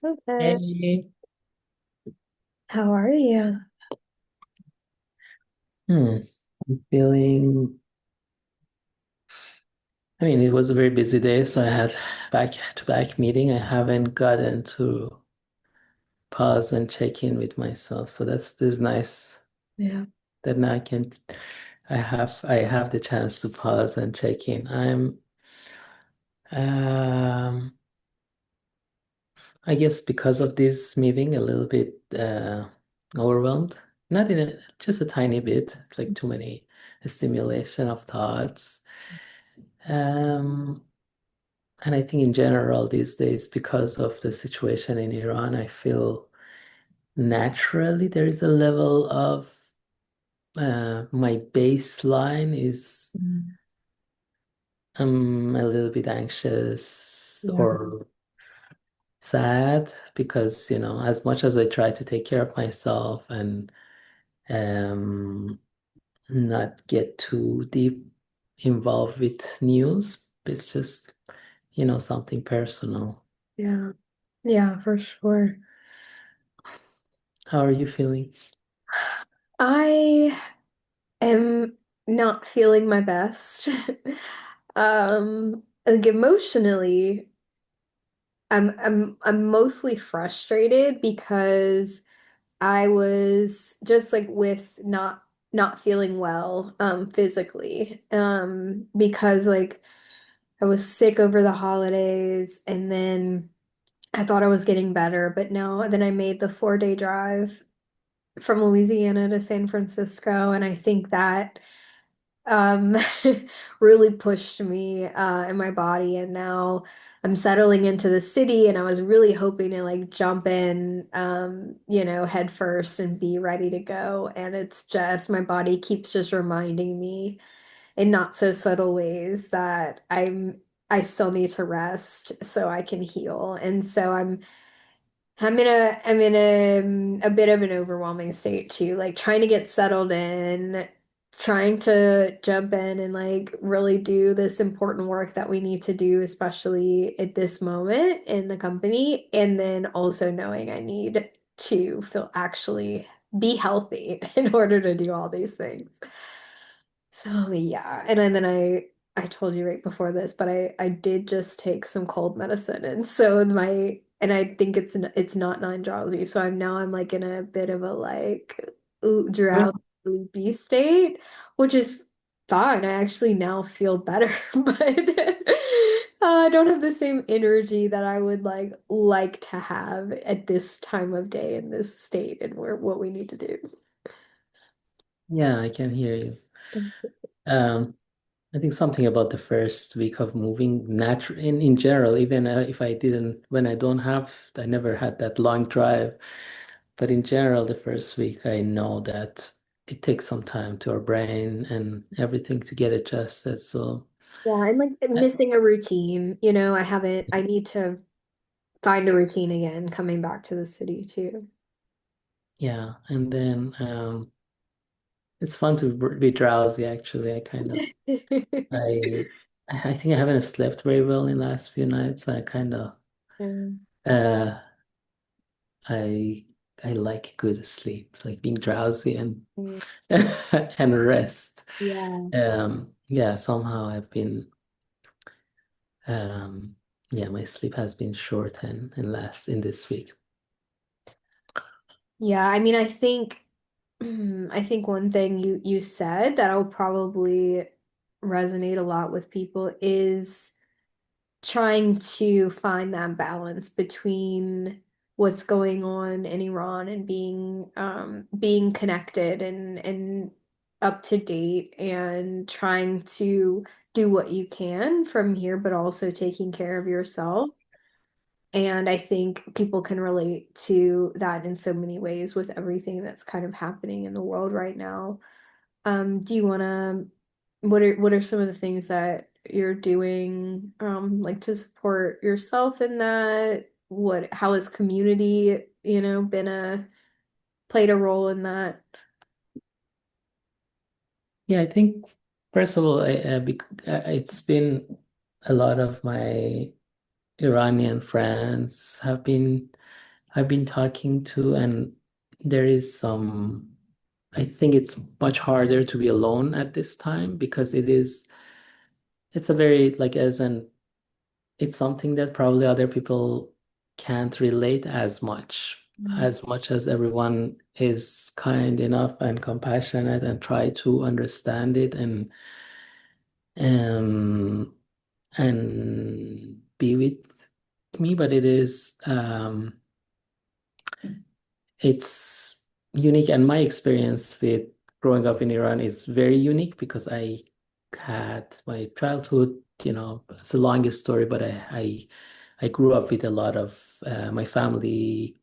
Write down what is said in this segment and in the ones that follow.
Okay. Hey, How are you? hmm, I'm feeling, it was a very busy day, so I had back-to-back meeting. I haven't gotten to pause and check in with myself. So this is nice Yeah. that now I have the chance to pause and check in. Um I guess because of this meeting a little bit overwhelmed. Not in a just a tiny bit, like too many stimulation of thoughts. Um And I think in general these days, because of the situation in Iran, I feel naturally there is a level of my baseline is Mm. I'm a little bit anxious Yeah. or sad because, as much as I try to take care of myself and um, not get too deep involved with news, it's just, something personal. Yeah. Yeah, for sure. How are you feeling? I am not feeling my best. Like emotionally, I'm mostly frustrated because I was just like with not feeling well physically because like I was sick over the holidays and then I thought I was getting better, but no. Then I made the 4-day drive from Louisiana to San Francisco, and I think that um really pushed me in my body. And now I'm settling into the city, and I was really hoping to like jump in, head first and be ready to go. And it's just my body keeps just reminding me in not so subtle ways that I still need to rest so I can heal. And so I'm in a bit of an overwhelming state too, like trying to get settled in, trying to jump in and like really do this important work that we need to do, especially at this moment in the company, and then also knowing I need to feel actually be healthy in order to do all these things. So yeah, and then I told you right before this, but I did just take some cold medicine, and so and I think it's not nine drowsy, so I'm like in a bit of a like drowsy sleepy state, which is fine. I actually now feel better, but I don't have the same energy that I would like to have at this time of day in this state and where what we need to do. Yeah, I can hear you. Um, I think something about the first week of moving natural in general, even if I didn't, when I never had that long drive. But in general, the first week, I know that it takes some time to our brain and everything to get adjusted. So, Yeah, and like uh, missing a routine, I need to find a routine again coming back to the city too. yeah. And then it's fun to be drowsy, actually. I, I think I haven't slept very well in the last few nights. So Yeah. uh, I I like good sleep, like being drowsy and and rest. Yeah. Yeah, somehow I've been um yeah, my sleep has been short and less in this week. Yeah, I mean, I think I think one thing you said that'll probably resonate a lot with people is trying to find that balance between what's going on in Iran and being connected and up to date and trying to do what you can from here, but also taking care of yourself. And I think people can relate to that in so many ways with everything that's kind of happening in the world right now. Do you want to, what are some of the things that you're doing, like to support yourself in that? How has community, been played a role in that? Yeah, I think first of all, it's been a lot of my Iranian friends I've been talking to, and there is some, I think it's much harder to be alone at this time because it's a very like as an it's something that probably other people can't relate Mm. as much as everyone is kind enough and compassionate and try to understand it um and be with me, but it's unique, and my experience with growing up in Iran is very unique because I had my childhood, it's the longest story, but I grew up with a lot of my family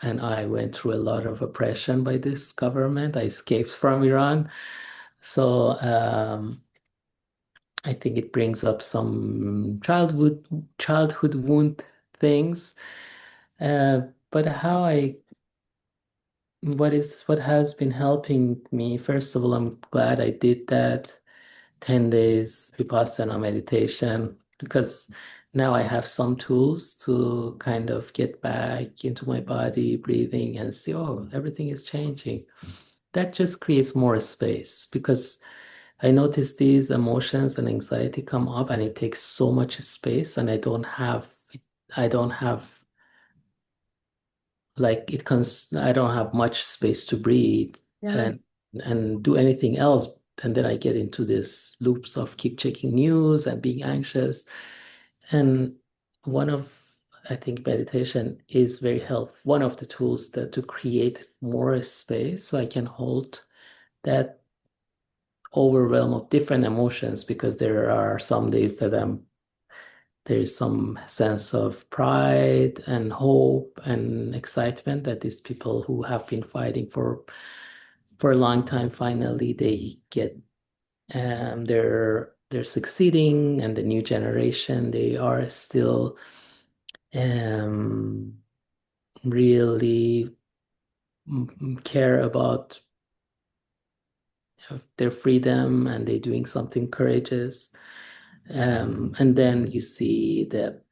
and I went through a lot of oppression by this government. I escaped from Iran. So I think it brings up some childhood wound things. But how I what has been helping me, first of all, I'm glad I did that 10 days Vipassana meditation because now I have some tools to kind of get back into my body, breathing, and see, oh, everything is changing. That just creates more space because I notice these emotions and anxiety come up and it takes so much space, and I don't have like I don't have much space to breathe Yeah. and do anything else. And then I get into this loops of keep checking news and being anxious. And one of I think meditation is very helpful. One of the tools that to create more space so I can hold that overwhelm of different emotions because there are some days that there is some sense of pride and hope and excitement that these people who have been fighting for a long time finally they get they're succeeding, and the new generation they are still um really care about their freedom, and they're doing something courageous. And then you see that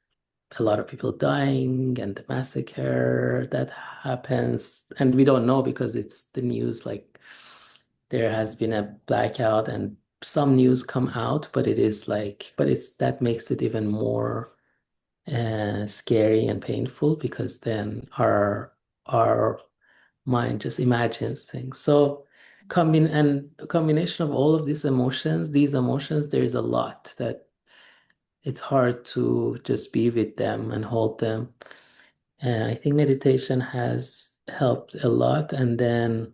a lot of people dying and the massacre that happens. And we don't know because it's the news, like there has been a blackout and some news come out, but it is like, but it's that makes it even more scary and painful because then our mind just imagines things. So the combination of all of these emotions, there's a lot that it's hard to just be with them and hold them. And I think meditation has helped a lot. And then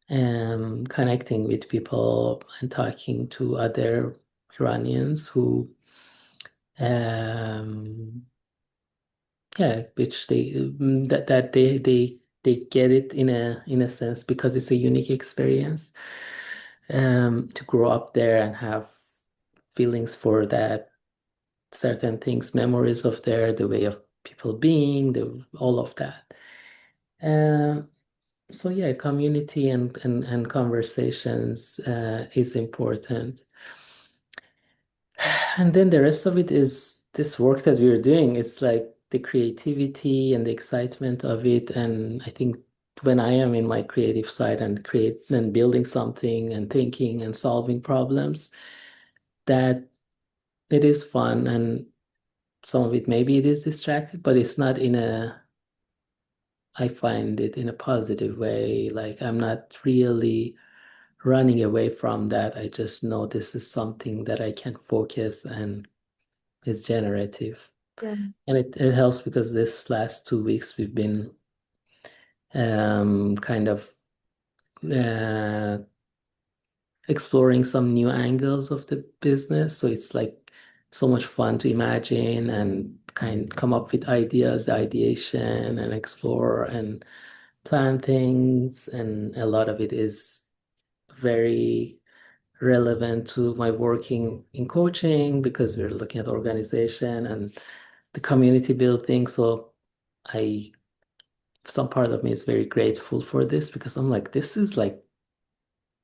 connecting with people and talking to other Iranians who, um, yeah, which that they get it in a sense because it's a unique experience to grow up there and have feelings for that certain things, memories of there, the way of people being, all of that. Um, so yeah, community and conversations is important. And then the rest of it is this work that we're doing. It's like the creativity and the excitement of it. And I think when I am in my creative side and create and building something and thinking and solving problems, that it is fun, and some of it maybe it is distracting, but it's not in a I find it in a positive way. Like I'm not really running away from that. I just know this is something that I can focus and is generative. Yeah. And it helps because this last 2 weeks we've been kind of uh, exploring some new angles of the business. So it's like so much fun to imagine and kind come up with ideas, the ideation, and explore and plan things. And a lot of it is very relevant to my working in coaching because we're looking at organization and the community building. So I, some part of me is very grateful for this because I'm like, this is like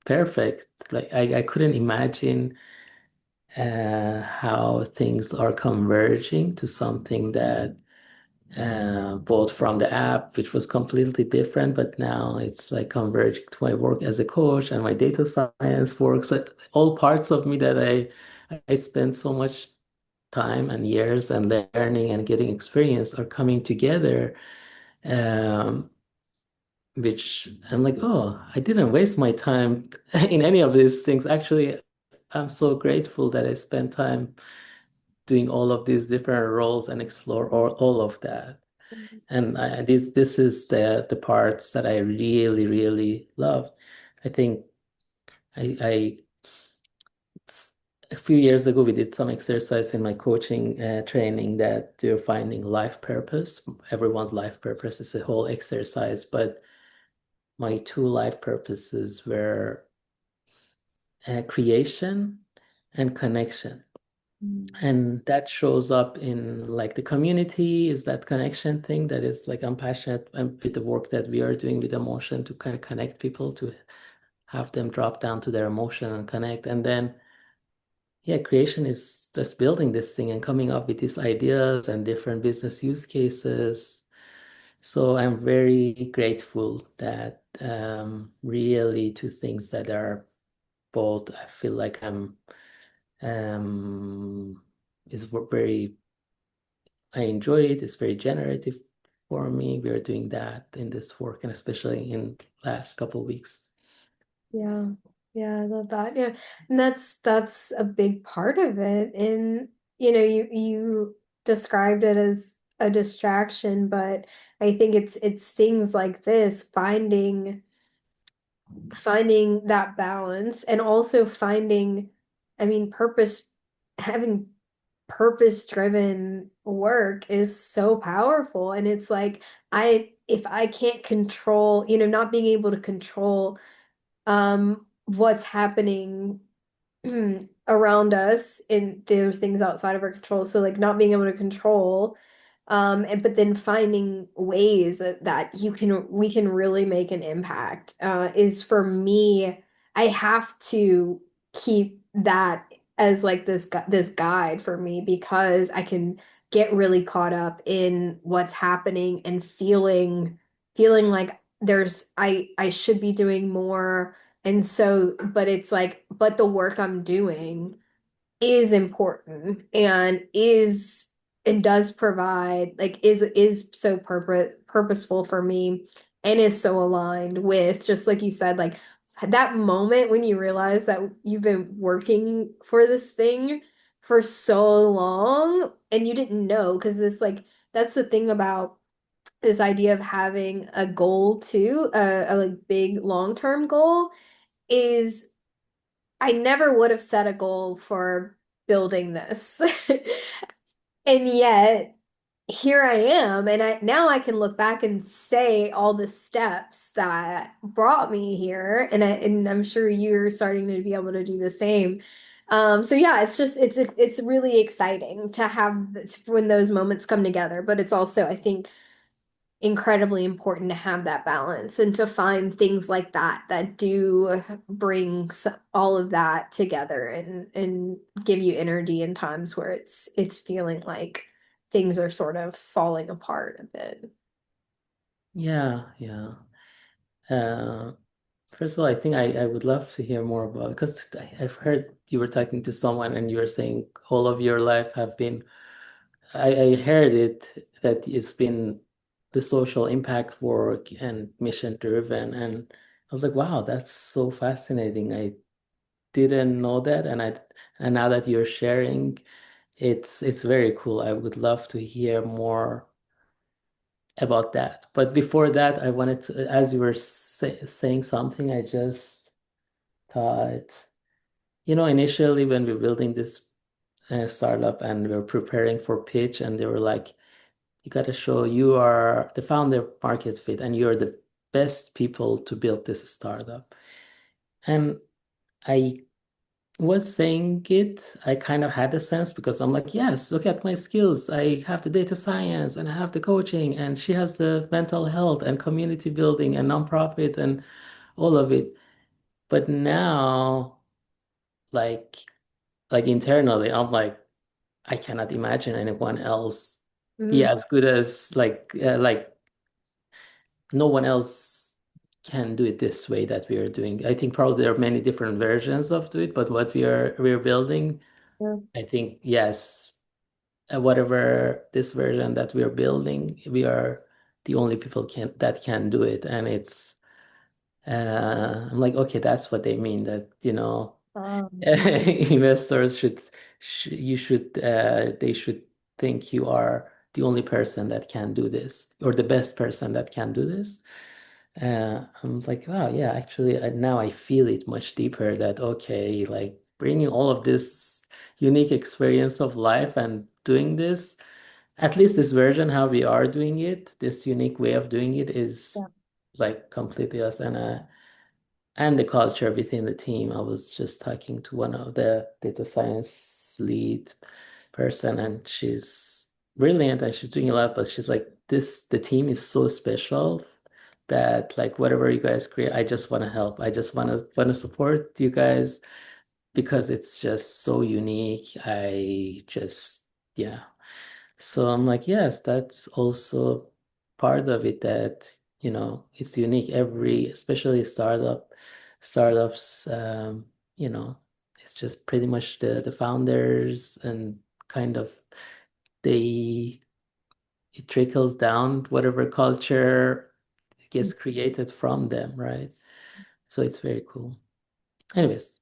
perfect. Like I couldn't imagine how things are converging to something that both from the app, which was completely different, but now it's like converging to my work as a coach and my data science work. So all parts of me that I spent so much time and years and learning and getting experience are coming together. Um, which I'm like, oh, I didn't waste my time in any of these things. Actually, I'm so grateful that I spent time doing all of these different roles and explore all of that. And this is the parts that I really, really love. I think I a few years ago we did some exercise in my coaching training that you're finding life purpose. Everyone's life purpose is a whole exercise, but my two life purposes were creation and connection. Mm. And that shows up in like the community is that connection thing that is like I'm passionate with the work that we are doing with emotion to kind of connect people to have them drop down to their emotion and connect. And then yeah, creation is just building this thing and coming up with these ideas and different business use cases. So I'm very grateful that really two things that are both I feel like I'm um is very I enjoy it. It's very generative for me. We are doing that in this work and especially in last couple of weeks. Yeah. Yeah, I love that. Yeah. And that's a big part of it. And you described it as a distraction, but I think it's things like this, finding that balance and also finding, I mean, having purpose driven work is so powerful. And it's like, if I can't control, not being able to control what's happening around us, and there's things outside of our control. So like not being able to control, and but then finding ways that we can really make an impact, is for me, I have to keep that as like this guide for me, because I can get really caught up in what's happening and feeling like I should be doing more. And so, but it's like, but the work I'm doing is important and does provide, like, is so purposeful for me, and is so aligned with, just like you said, like that moment when you realize that you've been working for this thing for so long and you didn't know, because this like that's the thing about this idea of having a goal too, a like big long-term goal, is I never would have set a goal for building this. And yet here I am, and I now I can look back and say all the steps that brought me here, and I'm sure you're starting to be able to do the same. So yeah, it's really exciting to have when those moments come together, but it's also, I think, incredibly important to have that balance and to find things like that do bring all of that together and give you energy in times where it's feeling like things are sort of falling apart a bit. Yeah, yeah. Uh, First of all, I think I would love to hear more about because I've heard you were talking to someone and you were saying all of your life have been I heard it that it's been the social impact work and mission driven and I was like, wow, that's so fascinating. I didn't know that and now that you're sharing, it's very cool. I would love to hear more about that. But before that, I wanted to, as you were saying something, I just thought, initially when we were building this startup and we were preparing for pitch, and they were like, you got to show you are the founder market fit and you're the best people to build this startup. And I was saying it, I kind of had the sense because I'm like, yes, look at my skills. I have the data science and I have the coaching, and she has the mental health and community building and nonprofit and all of it. But now, like, like internally, I'm like, I cannot imagine anyone else be Mm, as good as like no one else can do it this way that we are doing. I think probably there are many different versions of do it, but what we're building, yeah. I think yes, whatever this version that we're building, we are the only people can do it, and it's I'm like, okay, that's what they mean that, investors you should they should think you are the only person that can do this or the best person that can do this. I'm like, wow, yeah, actually, now I feel it much deeper that, okay, like bringing all of this unique experience of life and doing this, at least this version, how we are doing it, this unique way of doing it is Yeah. like completely us and the culture within the team. I was just talking to one of the data science lead person, and she's brilliant and she's doing a lot, but she's like, the team is so special that like whatever you guys create, I just want to help. I just want to support you guys because it's just so unique. I just yeah. So I'm like, yes, that's also part of it that, it's unique. Especially startups, you know, it's just pretty much the founders and kind of they it trickles down whatever culture gets created from them, right? So it's very cool. Anyways,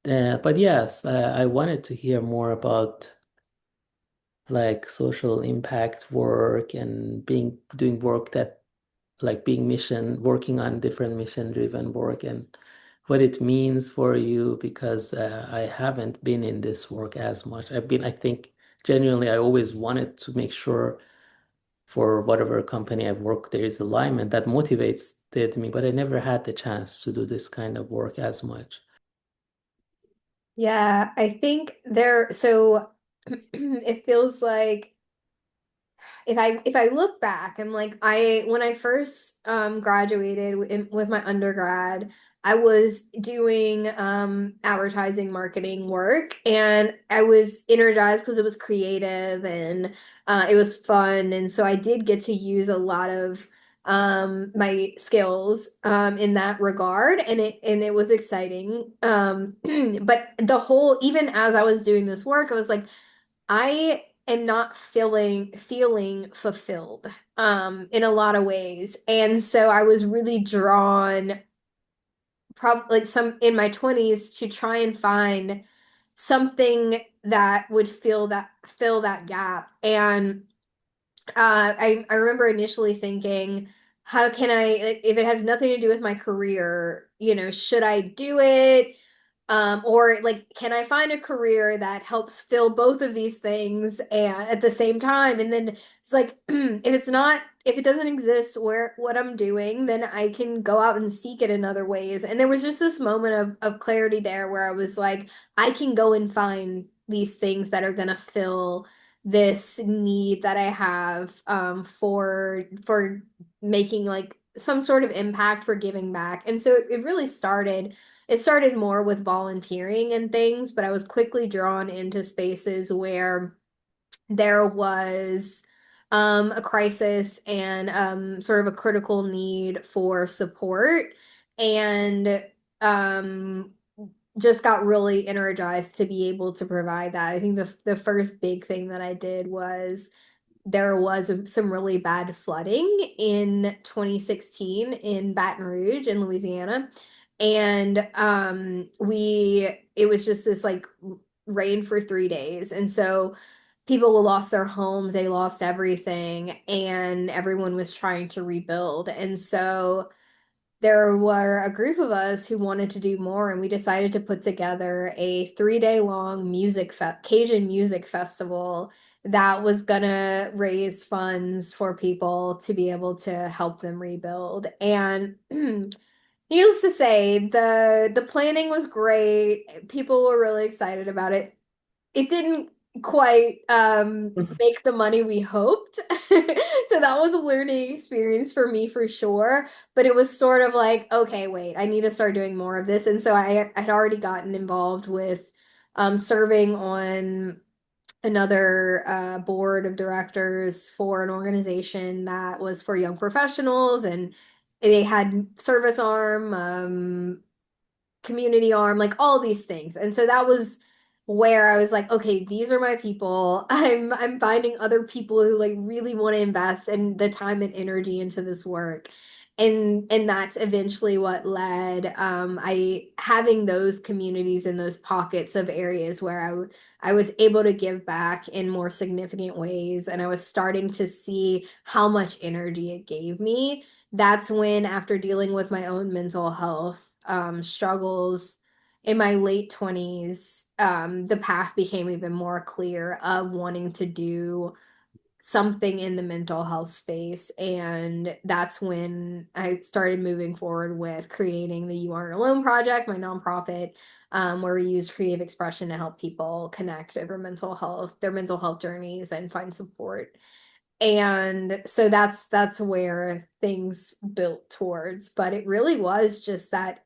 but yes, I wanted to hear more about like social impact work and doing work that like being working on different mission driven work and what it means for you because I haven't been in this work as much. I think genuinely I always wanted to make sure for whatever company I work there is alignment that motivates me, but I never had the chance to do this kind of work as much. Yeah, I think so it feels like if I look back, I'm like I when I first graduated with my undergrad, I was doing advertising marketing work, and I was energized because it was creative and it was fun, and so I did get to use a lot of my skills in that regard, and it was exciting. But the whole even as I was doing this work, I was like, I am not feeling fulfilled in a lot of ways. And so I was really drawn probably like some in my 20s to try and find something that would fill that gap. And I remember initially thinking, how can I, like, if it has nothing to do with my career, should I do it? Or like, can I find a career that helps fill both of these things and at the same time? And then it's like, if it doesn't exist where what I'm doing, then I can go out and seek it in other ways. And there was just this moment of clarity there where I was like, I can go and find these things that are gonna fill this need that I have for making like some sort of impact for giving back. And so it really started more with volunteering and things, but I was quickly drawn into spaces where there was a crisis and sort of a critical need for support and um, just got really energized to be able to provide that. I think the first big thing that I did was there was some really bad flooding in 2016 in Baton Rouge in Louisiana. And it was just this like rain for 3 days. And so people lost their homes, they lost everything, and everyone was trying to rebuild. And so there were a group of us who wanted to do more, and we decided to put together a 3-day long Cajun music festival that was gonna raise funds for people to be able to help them rebuild. And needless to say, the planning was great. People were really excited about it. It didn't quite make the money we hoped. So that was a learning experience for me for sure. But it was sort of like, okay, wait, I need to start doing more of this. And so I had already gotten involved with serving on another board of directors for an organization that was for young professionals, and they had service arm, community arm, like all these things. And so that was where I was like, okay, these are my people. I'm finding other people who like really want to invest in the time and energy into this work. And that's eventually what led I having those communities in those pockets of areas where I was able to give back in more significant ways, and I was starting to see how much energy it gave me. That's when, after dealing with my own mental health struggles in my late 20s, the path became even more clear of wanting to do something in the mental health space. And that's when I started moving forward with creating the You Aren't Alone Project, my nonprofit, where we use creative expression to help people connect over mental health, their mental health journeys, and find support. And so that's where things built towards. But it really was just that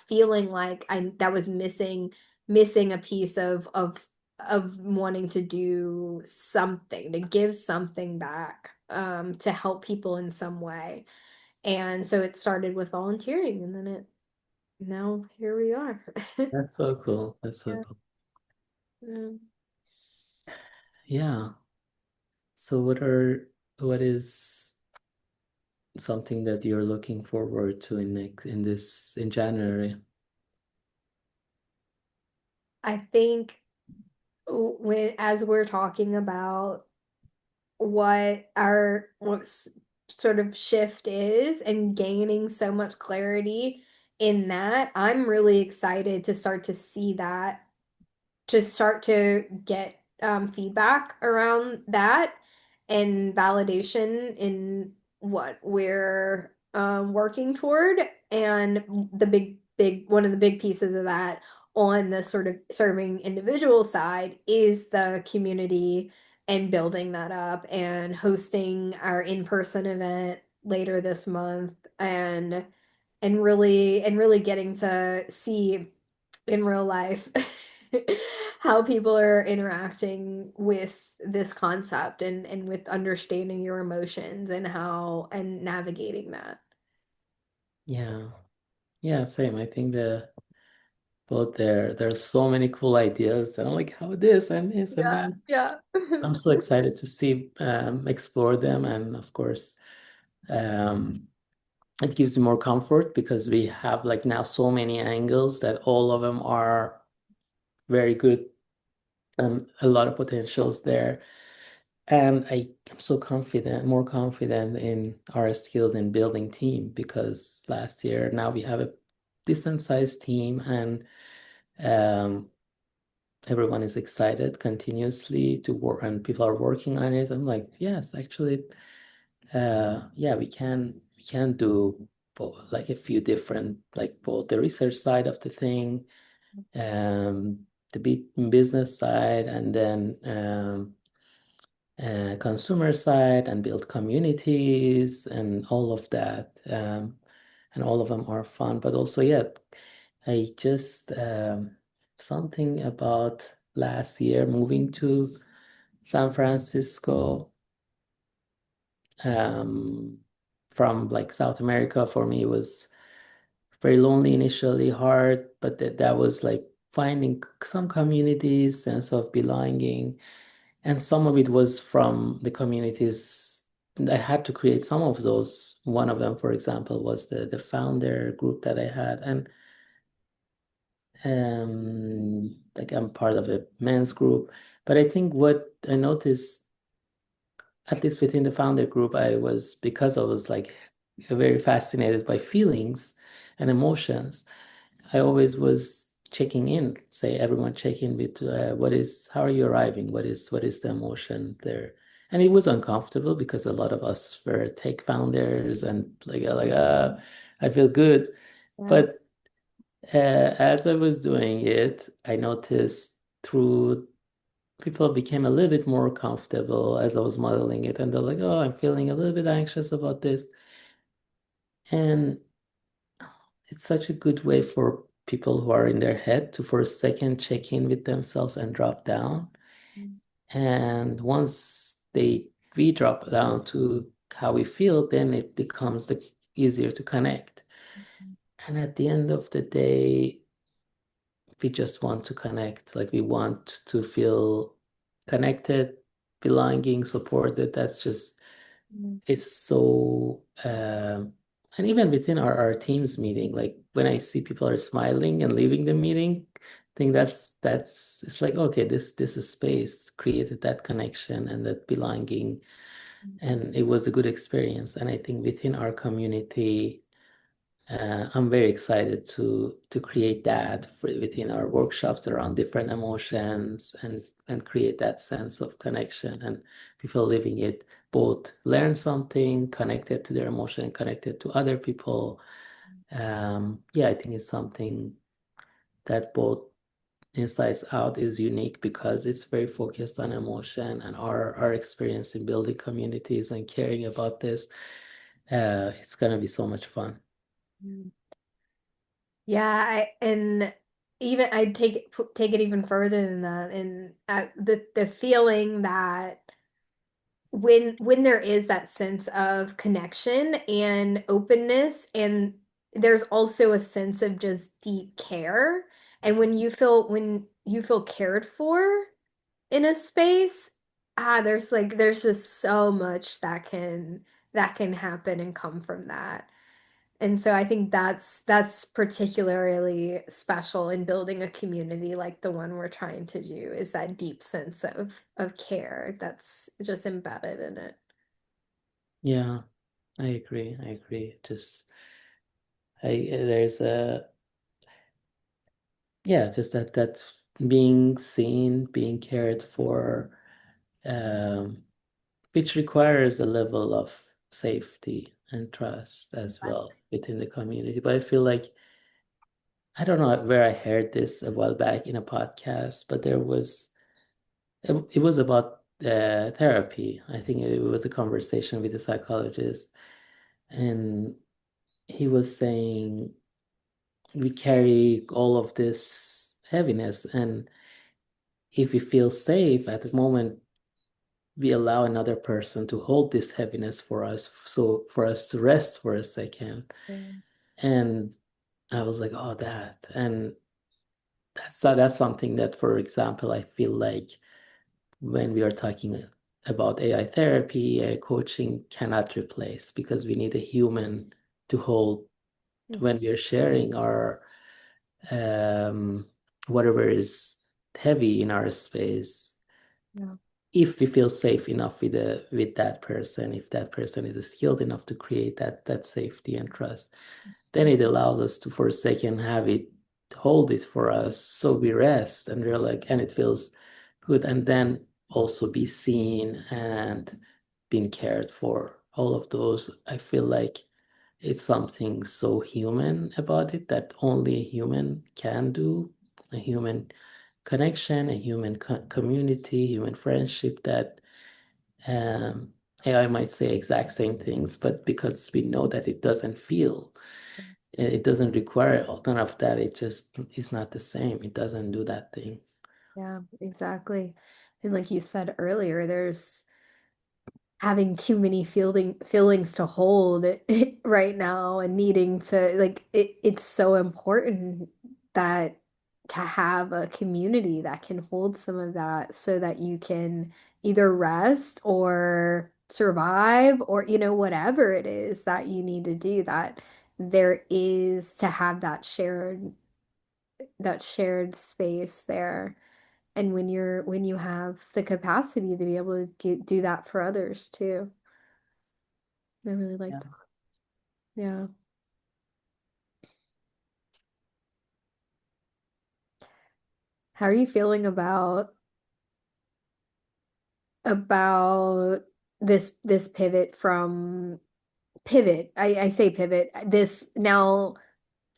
feeling like I that was missing a piece of wanting to do something, to give something back, to help people in some way. And so it started with volunteering, and then it now here we are. That's so cool. That's so Yeah. cool. Yeah. Yeah. So what is something that you're looking forward to in January? I think when as we're talking about what sort of shift is and gaining so much clarity in that, I'm really excited to start to see that, to start to get feedback around that and validation in what we're working toward. And one of the big pieces of that on the sort of serving individual side is the community and building that up and hosting our in-person event later this month, and really getting to see in real life how people are interacting with this concept, and with understanding your emotions and how and navigating that. Yeah. Yeah, same. I think the both there's so many cool ideas and I'm like, how this and this and Yeah, that. yeah. I'm so excited to see explore them, and of course it gives me more comfort because we have like now so many angles that all of them are very good and a lot of potentials there. And I am so confident, more confident in our skills in building team because last year now we have a decent sized team, and um, everyone is excited continuously to work and people are working on it. I'm like, yes, actually, yeah, we can do both, like a few different, like both the research side of the thing, um, the business side, and then consumer side, and build communities and all of that. And all of them are fun, but also, yeah, I just something about last year moving to San Francisco um, from like South America. For me, it was very lonely initially, hard, but that was like finding some communities, sense of belonging, and some of it was from the communities. I had to create some of those. One of them, for example, was the founder group that I had, and like I'm part of a men's group. But I think what I noticed, at least within the founder group, because I was like very fascinated by feelings and emotions. I always was checking in, say everyone check in with how are you arriving? What is the emotion there? And it was uncomfortable because a lot of us were tech founders and I feel good. Yeah. But as I was doing it, I noticed through people became a little bit more comfortable as I was modeling it, and they're like, "Oh, I'm feeling a little bit anxious about this," and it's such a good way for people who are in their head to for a second check in with themselves and drop down. And once we drop down to how we feel, then it becomes easier to connect. And at the end of the day, we just want to connect. Like we want to feel connected, belonging, supported. That's just Mm. it's so and even within our teams meeting, like when I see people are smiling and leaving the meeting, I think that's it's like okay, this is space created that connection and that belonging, and it was a good experience. And I think within our community, I'm very excited to create that within our workshops around different emotions and create that sense of connection and people living it both learn something connected to their emotion and connected to other people. Yeah, I think it's something that both Insights Out is unique because it's very focused on emotion and our experience in building communities and caring about this. It's gonna be so much fun. Mm. Yeah, and even I'd take it even further than that, and the feeling that when there is that sense of connection and openness, and there's also a sense of just deep care, and when you feel cared for in a space, there's just so much that can happen and come from that. And so I think that's particularly special in building a community like the one we're trying to do, is that deep sense of care that's just embedded in it. Yeah, I agree. I agree. Just there's a yeah, just that's being seen, being cared for, um, which requires a level of safety and trust as well within the community. But I feel like I don't know where I heard this a while back in a podcast, but it was about therapy. I think it was a conversation with a psychologist, and he was saying we carry all of this heaviness, and if we feel safe at the moment we allow another person to hold this heaviness for us so for us to rest for a second. Yeah. And I was like, oh, that. And that's something that, for example, I feel like when we are talking about AI therapy, AI coaching cannot replace, because we need a human to hold when we are sharing our um, whatever is heavy in our space. Yeah. If we feel safe enough with that person, if that person is skilled enough to create that safety and trust, then it allows us to for a second have it hold it for us, so we rest and we're like, and it feels good, and then also be seen and being cared for. All of those, I feel like it's something so human about it that only a human can do. A human connection, a human community, human friendship that AI might say exact same things, but because we know that it doesn't feel, it doesn't require none of that. It just is not the same. It doesn't do that thing. Yeah, exactly. And like you said earlier, there's having too many feelings to hold right now, and needing to it's so important that to have a community that can hold some of that, so that you can either rest or survive, or whatever it is that you need to do, that there is to have that shared space there. And when you have the capacity to be able to do that for others too. I really like Yeah. that. Yeah. How are you feeling about this pivot? I say pivot. This now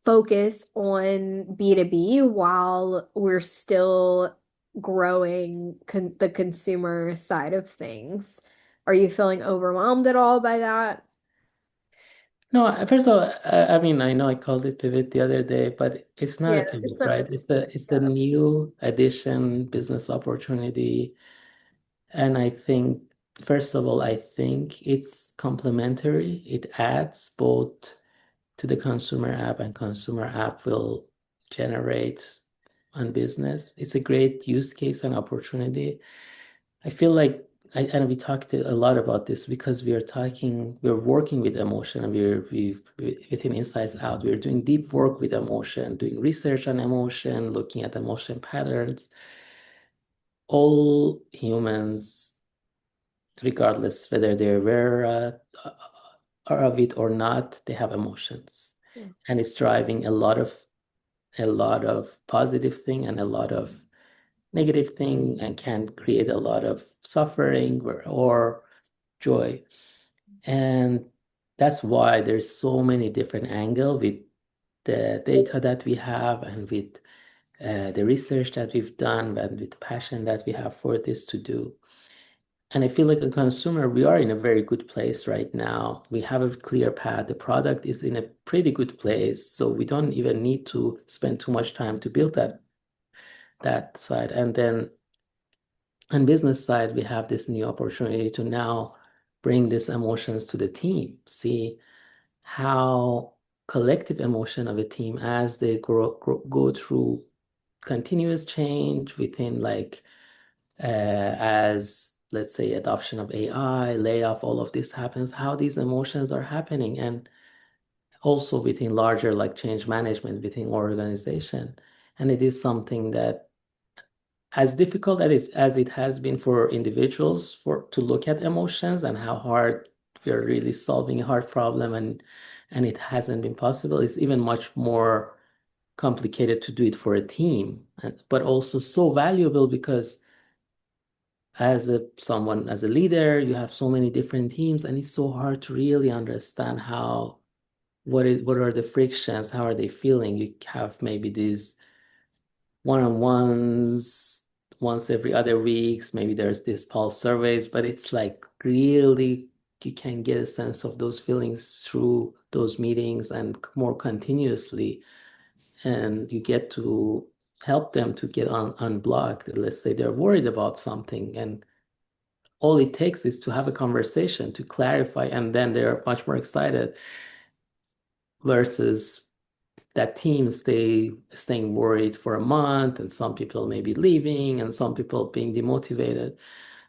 focus on B2B while we're still growing the consumer side of things. Are you feeling overwhelmed at all by that? No, first of all, I mean, I know I called it pivot the other day, but it's not Yeah, a pivot, it's not right? a It's a yeah. new addition, business opportunity. And I think, first of all, I think it's complementary. It adds both to the consumer app, and consumer app will generate on business. It's a great use case and opportunity. I feel like, and we talked a lot about this because we're working with emotion, and within Insights Out, we're doing deep work with emotion, doing research on emotion, looking at emotion patterns. All humans, regardless whether they're aware of it or not, they have emotions, Yeah. and it's driving a lot of positive thing and a lot of negative thing, and can create a lot of suffering or joy. And that's why there's so many different angles with the data that we have, and with the research that we've done, and with the passion that we have for this to do. And I feel like a consumer, we are in a very good place right now. We have a clear path. The product is in a pretty good place. So we don't even need to spend too much time to build that side. And then on business side, we have this new opportunity to now bring these emotions to the team, see how collective emotion of a team as they go through continuous change within, like, as let's say adoption of AI, layoff, all of this happens, how these emotions are happening, and also within larger like change management within organization. And it is something that, as difficult as it has been for individuals for to look at emotions and how hard we are really solving a hard problem, and it hasn't been possible, it's even much more complicated to do it for a team, but also so valuable because as a leader, you have so many different teams, and it's so hard to really understand what are the frictions, how are they feeling. You have maybe these one-on-ones once every other weeks, maybe there's these pulse surveys, but it's like really you can get a sense of those feelings through those meetings and more continuously, and you get to help them to get unblocked. Let's say they're worried about something, and all it takes is to have a conversation to clarify, and then they're much more excited, versus that team staying worried for a month, and some people may be leaving, and some people being demotivated.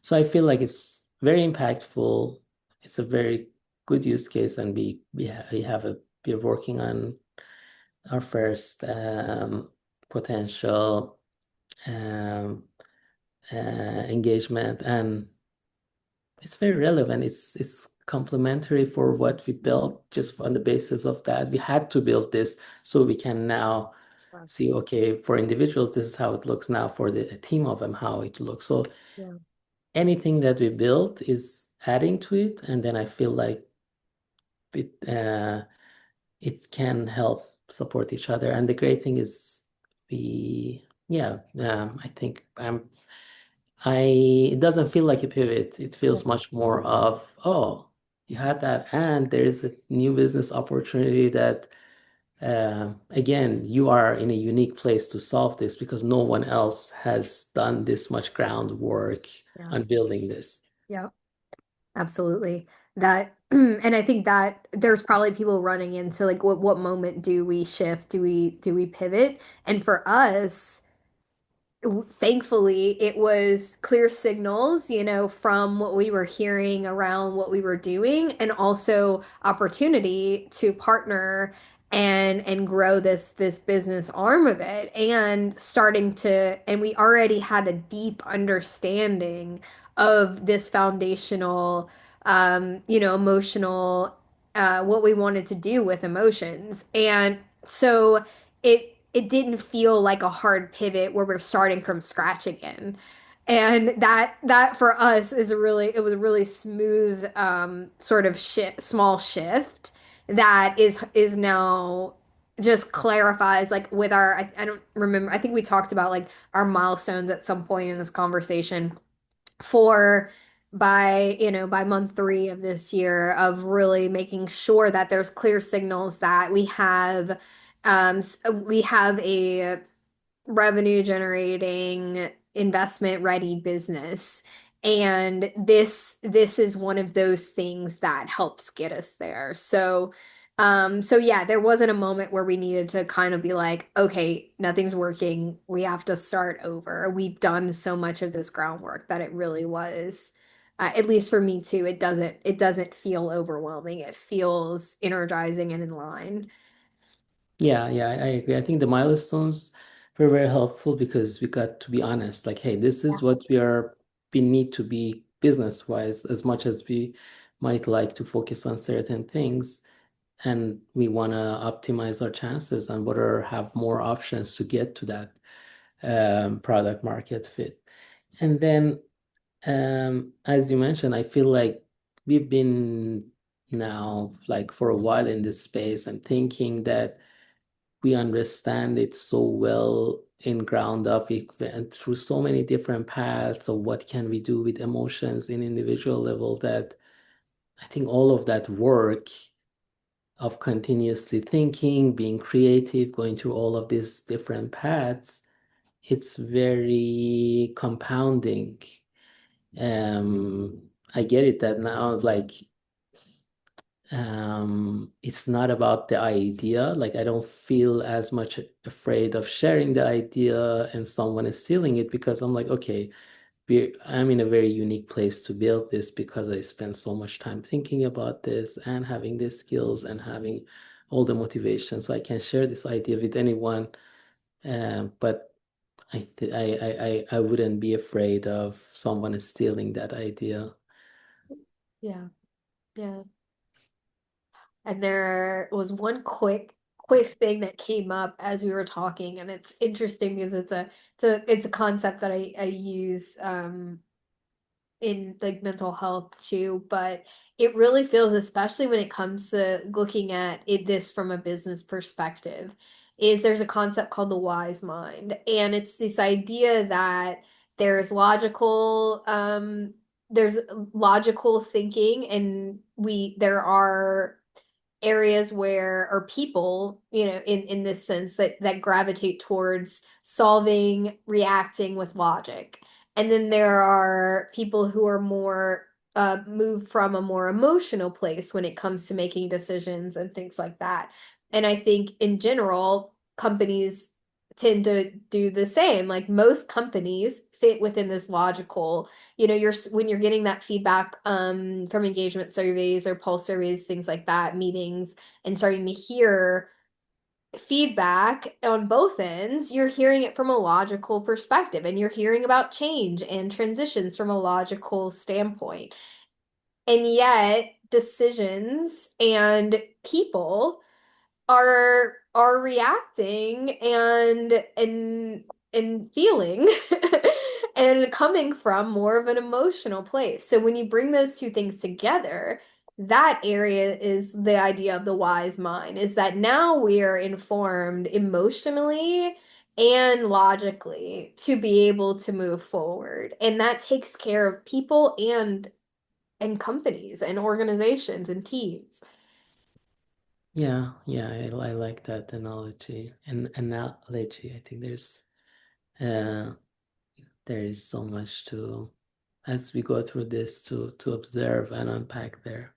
So I feel like it's very impactful. It's a very good use case, and we're working on our first potential um, engagement, and it's very relevant. It's complementary for what we built. Just on the basis of that, we had to build this so we can now Wow. see, okay, for individuals, this is how it looks. Now for the team of them, how it looks. So Yeah. anything that we built is adding to it, and then I feel like it can help support each other. And the great thing is, I think it doesn't feel like a pivot. It Yeah. feels much more of, oh, you had that, and there's a new business opportunity that, again, you are in a unique place to solve this because no one else has done this much groundwork Yeah. on building this. Yeah. Absolutely. That and I think that there's probably people running into like what moment do we shift? Do we pivot? And for us, thankfully, it was clear signals, from what we were hearing around what we were doing, and also opportunity to partner and grow this business arm of it, and we already had a deep understanding of this foundational, emotional, what we wanted to do with emotions, and so it didn't feel like a hard pivot where we're starting from scratch again. And that for us it was a really smooth sort of small shift that is now just clarifies like with our I don't remember, I think we talked about like our milestones at some point in this conversation for by month 3 of this year of really making sure that there's clear signals that we have a revenue generating investment ready business. And this is one of those things that helps get us there. So yeah, there wasn't a moment where we needed to kind of be like, okay, nothing's working. We have to start over. We've done so much of this groundwork that it really was, at least for me too, it doesn't feel overwhelming. It feels energizing and in line. Yeah, yeah, I agree. I think the milestones were very helpful because we got to be honest, like, hey, this is what we need to be business wise, as much as we might like to focus on certain things, and we want to optimize our chances and whether have more options to get to that product market fit. And then, as you mentioned, I feel like we've been now like for a while in this space and thinking that we understand it so well in ground up. We went through so many different paths of what can we do with emotions in individual level that I think all of that work of continuously thinking, being creative, going through all of these different paths, it's very compounding. I get it that now, like, it's not about the idea. Like, I don't feel as much afraid of sharing the idea and someone is stealing it because I'm like, okay, I'm in a very unique place to build this because I spent so much time thinking about this and having the skills and having all the motivation. So I can share this idea with anyone. But I wouldn't be afraid of someone stealing that idea. Yeah. Yeah. And there was one quick thing that came up as we were talking, and it's interesting because it's a concept that I use in like mental health too, but it really feels, especially when it comes to looking at this from a business perspective, is there's a concept called the wise mind. And it's this idea that there's logical there's logical thinking, and there are areas where, or people, in this sense, that gravitate towards solving, reacting with logic. And then there are people who are more move from a more emotional place when it comes to making decisions and things like that. And I think in general, companies tend to do the same. Like most companies fit within this logical, when you're getting that feedback from engagement surveys or pulse surveys, things like that, meetings, and starting to hear feedback on both ends, you're hearing it from a logical perspective, and you're hearing about change and transitions from a logical standpoint. And yet, decisions and people are reacting and feeling and coming from more of an emotional place. So when you bring those two things together, that area is the idea of the wise mind, is that now we are informed emotionally and logically to be able to move forward. And that takes care of people and companies and organizations and teams. Yeah, yeah, I like that analogy. And analogy, I think uh there is so much to as we go through this to observe and unpack there.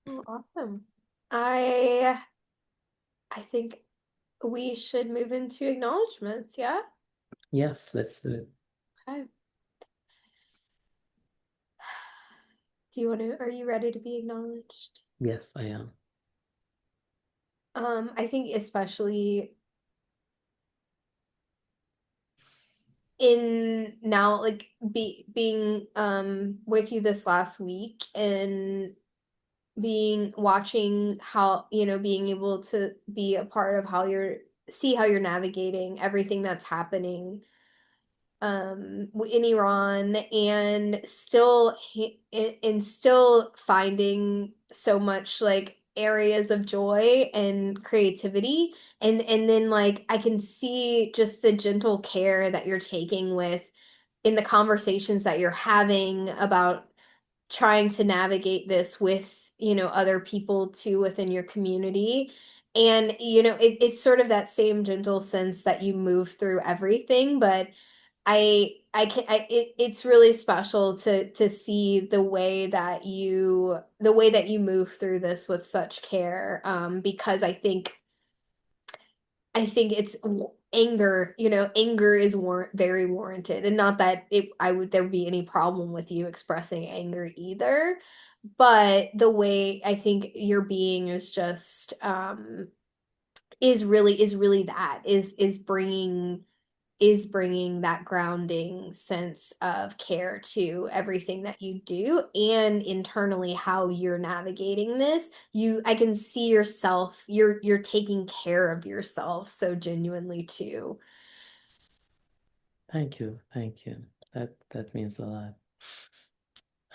Oh, awesome. I I think we should move into acknowledgments, yeah? Yes, let's do it. Okay. Are you ready to be acknowledged? Yes, I am. I think especially in now, like being with you this last week, and watching how, being able to be a part of how you're navigating everything that's happening in Iran, and still finding so much like areas of joy and creativity. And then like I can see just the gentle care that you're taking with in the conversations that you're having about trying to navigate this with, other people too within your community. And, it's sort of that same gentle sense that you move through everything, but it's really special to see the way that you move through this with such care, because I think it's anger, anger is very warranted, and not that there would be any problem with you expressing anger either, but the way I think your being is just is really that is bringing that grounding sense of care to everything that you do, and internally how you're navigating this. I can see yourself, you're taking care of yourself so genuinely too. Thank you. Thank you. That means a lot.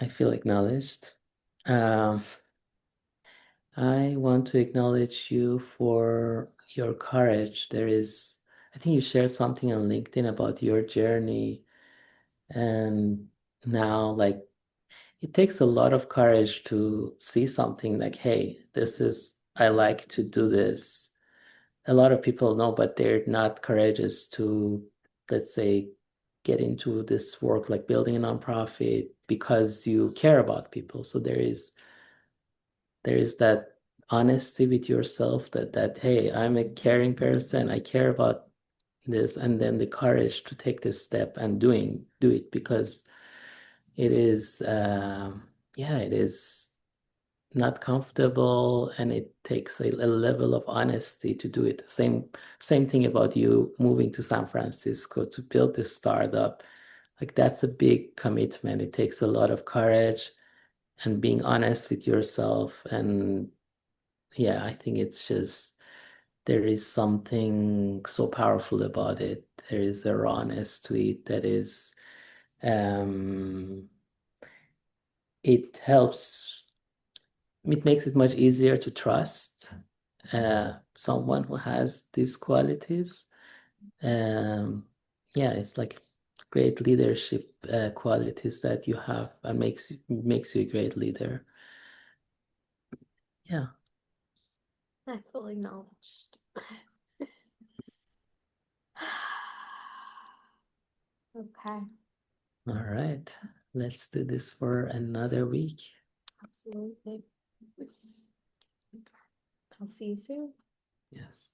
I feel acknowledged. Um, I want to acknowledge you for your courage. I think you shared something on LinkedIn about your journey, and now, like, it takes a lot of courage to see something like, hey, I like to do this. A lot of people know, but they're not courageous to, let's say, get into this work like building a nonprofit because you care about people. So there is that honesty with yourself that hey, I'm a caring person, I care about this, and then the courage to take this step and do it because it is yeah, it is not comfortable, and it takes a level of honesty to do it. Same thing about you moving to San Francisco to build this startup. Like, that's a big commitment. It takes a lot of courage and being honest with yourself. And yeah, I think it's just there is something so powerful about it. There is a rawness to it that is um it helps it makes it much easier to trust someone who has these qualities. Um, yeah, it's like great leadership qualities that you have and makes you a great leader. Yeah. I feel acknowledged. Okay, All right. Let's do this for another week. absolutely. I'll see you soon. Yes.